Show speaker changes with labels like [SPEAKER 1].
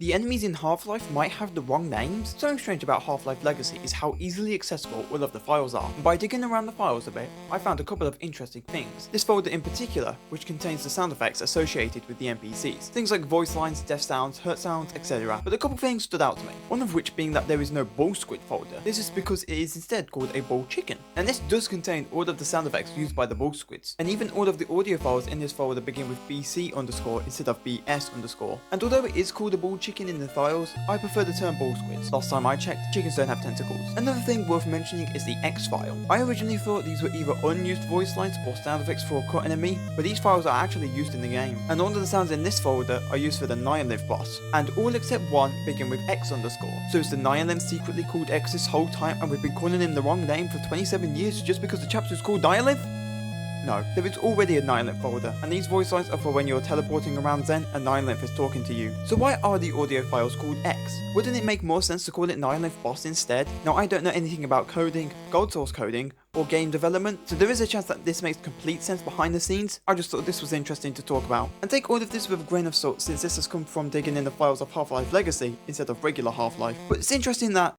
[SPEAKER 1] The enemies in Half-Life might have the wrong names. Something strange about Half-Life Legacy is how easily accessible all of the files are, and by digging around the files a bit, I found a couple of interesting things. This folder in particular, which contains the sound effects associated with the NPCs, things like voice lines, death sounds, hurt sounds, etc. But a couple things stood out to me, one of which being that there is no Bullsquid folder. This is because it is instead called a Bull Chicken, and this does contain all of the sound effects used by the Bullsquids, and even all of the audio files in this folder begin with BC underscore instead of BS underscore. And although it is called a Bull Chicken in the files, I prefer the term Bullsquids. Last time I checked, chickens don't have tentacles. Another thing worth mentioning is the X file. I originally thought these were either unused voice lines or sound effects for a cut enemy, but these files are actually used in the game. And all of the sounds in this folder are used for the Nihiliv boss, and all except one begin with X underscore. So is the Nihiliv secretly called X this whole time and we've been calling him the wrong name for 27 years just because the chapter is called Nihiliv? No, there is already a Nihiliv folder, and these voice lines are for when you're teleporting around Zen and Nihiliv is talking to you. So why are the audio files called X? Wouldn't it make more sense to call it Nihiliv boss instead? Now I don't know anything about coding, gold source coding, or game development, so there is a chance that this makes complete sense behind the scenes. I just thought this was interesting to talk about. And take all of this with a grain of salt since this has come from digging in the files of Half-Life Legacy instead of regular Half-Life. But it's interesting that